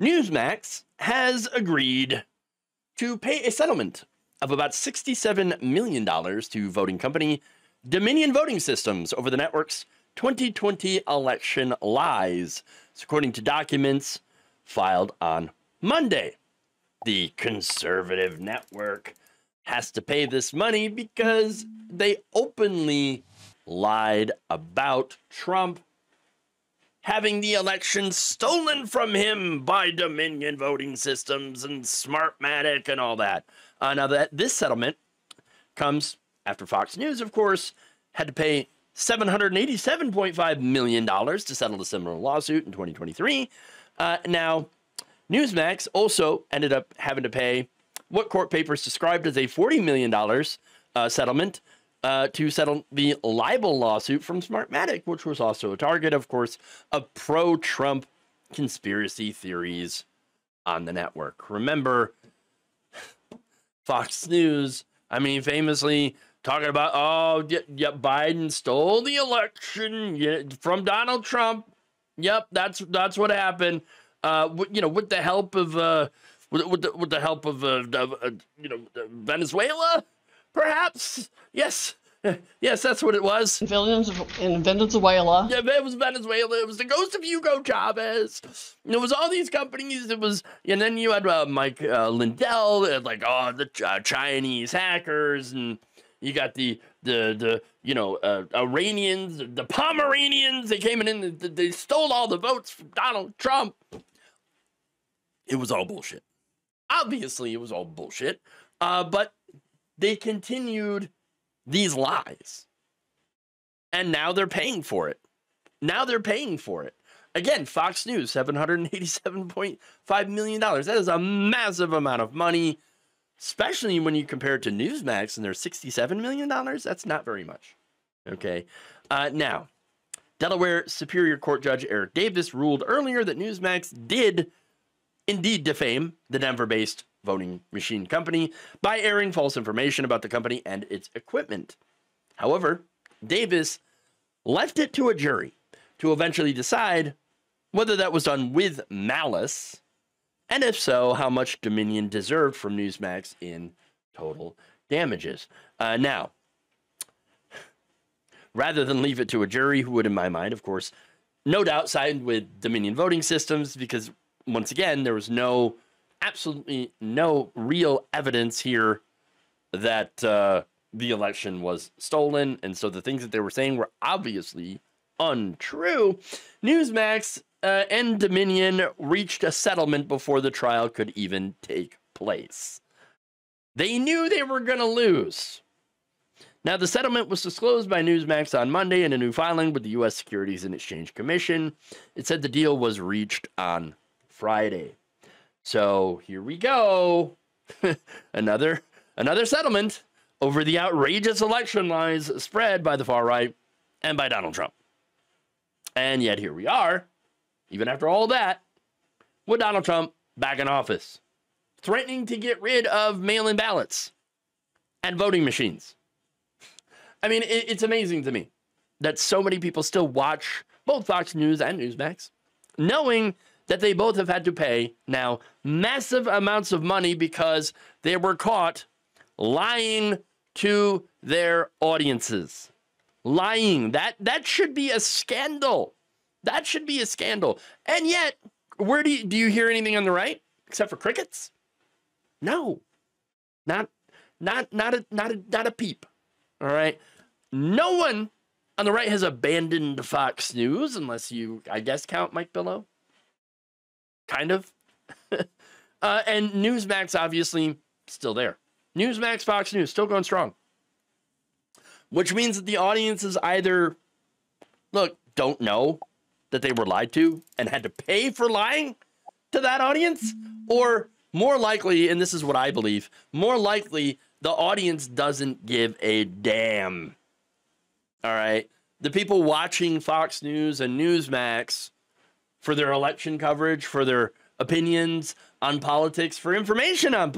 Newsmax has agreed to pay a settlement of about $67 million to voting company Dominion Voting Systems over the network's 2020 election lies, according to documents filed on Monday. The conservative network has to pay this money because they openly lied about Trump having the election stolen from him by Dominion Voting Systems and Smartmatic and all that. Now, this settlement comes after Fox News, of course, had to pay $787.5 million to settle a similar lawsuit in 2023. Now, Newsmax also ended up having to pay what court papers described as a $40 million settlement to settle the libel lawsuit from Smartmatic, which was also a target, of course, of pro-Trump conspiracy theories on the network. Remember, Fox News, I mean, famously talking about, oh, yeah, Biden stole the election from Donald Trump. Yep, that's what happened. With the help of with the help of Venezuela, perhaps. Yes, that's what it was. In Venezuela. Yeah, it was Venezuela. It was the ghost of Hugo Chavez. It was all these companies. It was, and then you had Mike Lindell, and the Chinese hackers, and you got the Iranians, the Pomeranians. They came in, they stole all the votes from Donald Trump. It was all bullshit. Obviously, it was all bullshit. But they continued these lies. And now they're paying for it. Again, Fox News, $787.5 million. That is a massive amount of money, especially when you compare it to Newsmax and their $67 million. That's not very much. Okay. Now, Delaware Superior Court Judge Eric Davis ruled earlier that Newsmax did indeed defame the Denver-based voting machine company by airing false information about the company and its equipment. However, Davis left it to a jury to eventually decide whether that was done with malice, and if so, how much Dominion deserved from Newsmax in total damages. Now, rather than leave it to a jury, who would, in my mind, of course, no doubt side with Dominion Voting Systems, because once again, there was absolutely no real evidence here that the election was stolen, and so the things that they were saying were obviously untrue. Newsmax and Dominion reached a settlement before the trial could even take place. They knew they were going to lose. Now, the settlement was disclosed by Newsmax on Monday in a new filing with the U.S. Securities and Exchange Commission. It said the deal was reached on Friday. So here we go. another settlement over the outrageous election lies spread by the far right and by Donald Trump. And yet here we are, even after all that, with Donald Trump back in office, threatening to get rid of mail-in ballots and voting machines. I mean, it's amazing to me that so many people still watch both Fox News and Newsmax, knowing that they both have had to pay now massive amounts of money because they were caught lying to their audiences. Lying. That should be a scandal. That should be a scandal. And yet, where do you hear anything on the right except for crickets? No. Not a peep. All right. No one on the right has abandoned Fox News unless you, I guess, count Mike Billow. Kind of. And Newsmax, obviously, still there. Newsmax, Fox News, still going strong. Which means that the audiences either, don't know that they were lied to and had to pay for lying to that audience, or more likely, and this is what I believe, more likely the audience doesn't give a damn. All right? The people watching Fox News and Newsmax for their election coverage, for their opinions on politics, for information on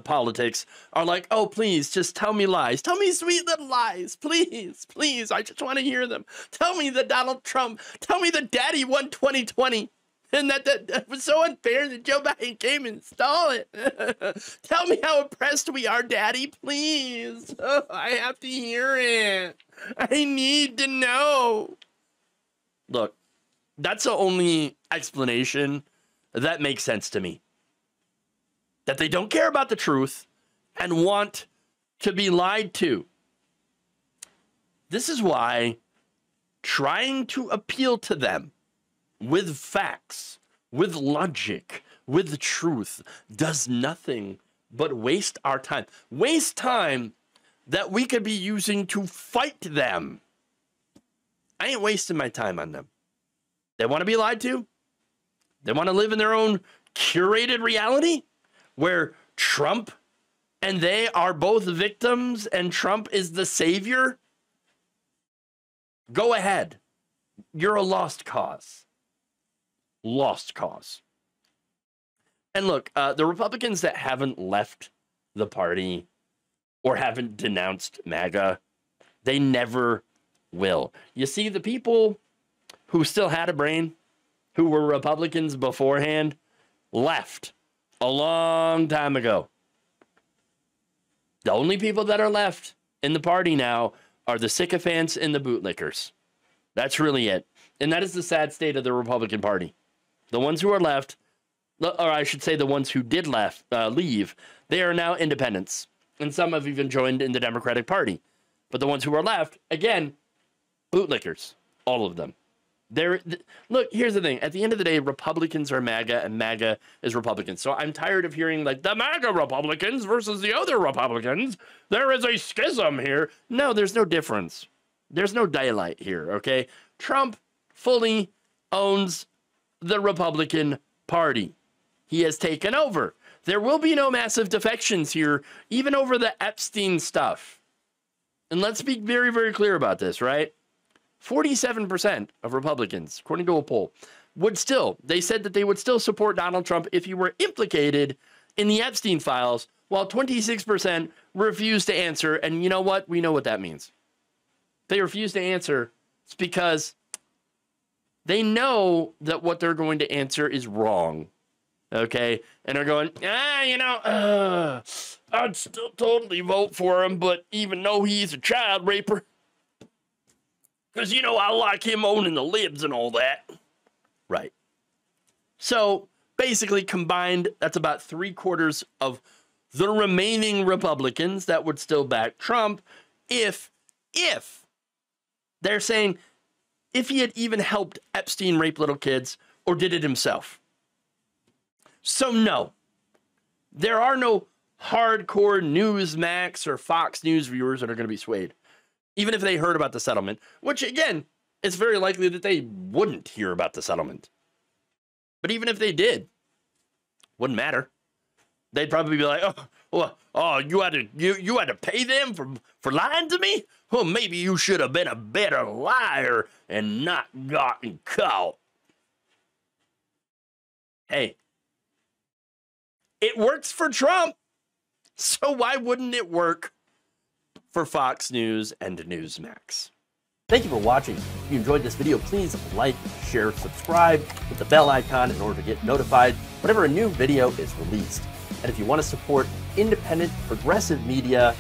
politics, are like, oh, please, just tell me lies. Tell me sweet little lies. Please, please, I just want to hear them. Tell me that Donald Trump, tell me that Daddy won 2020. And that was so unfair that Joe Biden came and stole it. Tell me how oppressed we are, Daddy, please. Oh, I have to hear it. I need to know. Look, that's the only explanation that makes sense to me. That they don't care about the truth and want to be lied to. This is why trying to appeal to them with facts, with logic, with truth does nothing but waste our time. Waste time that we could be using to fight them. I ain't wasting my time on them. They want to be lied to? They want to live in their own curated reality where Trump and they are both victims and Trump is the savior? Go ahead. You're a lost cause. Lost cause. And look, the Republicans that haven't left the party or haven't denounced MAGA, they never will. You see, the people who still had a brain, who were Republicans beforehand, left a long time ago. The only people that are left in the party now are the sycophants and the bootlickers. That's really it. And that is the sad state of the Republican Party. The ones who are left, or I should say the ones who did leave, they are now independents. And some have even joined in the Democratic Party. But the ones who are left, again, bootlickers. All of them. Look, here's the thing. At the end of the day, Republicans are MAGA and MAGA is Republicans. So I'm tired of hearing like the MAGA Republicans versus the other Republicans. There is a schism here. No, there's no difference. There's no daylight here, okay? Trump fully owns the Republican Party. He has taken over. There will be no massive defections here, even over the Epstein stuff. And let's be very, very clear about this, right? 47% of Republicans, according to a poll, they said that they would still support Donald Trump if he were implicated in the Epstein files, while 26% refused to answer. And you know what? We know what that means. They refuse to answer. It's because they know that what they're going to answer is wrong. Okay? And they're going, I'd still totally vote for him, but even though he's a child raper, because, I like him owning the libs and all that. Right. So, basically, combined, that's about 3/4 of the remaining Republicans that would still back Trump if they're saying if he had even helped Epstein rape little kids or did it himself. So, no. There are no hardcore Newsmax or Fox News viewers that are going to be swayed. Even if they heard about the settlement, which, again, it's very likely that they wouldn't hear about the settlement. But even if they did, wouldn't matter. They'd probably be like, you had to pay them for lying to me? Well, maybe you should have been a better liar and not gotten caught. Hey, it works for Trump, so why wouldn't it work for Fox News and Newsmax? Thank you for watching. If you enjoyed this video, please like, share, subscribe, hit the bell icon in order to get notified whenever a new video is released. And if you want to support independent, progressive media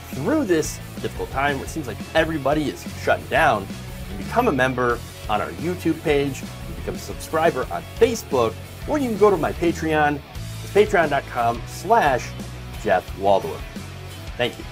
through this difficult time where it seems like everybody is shutting down, you can become a member on our YouTube page, you can become a subscriber on Facebook, or you can go to my Patreon. It's patreon.com/Jeff Waldorf. Thank you.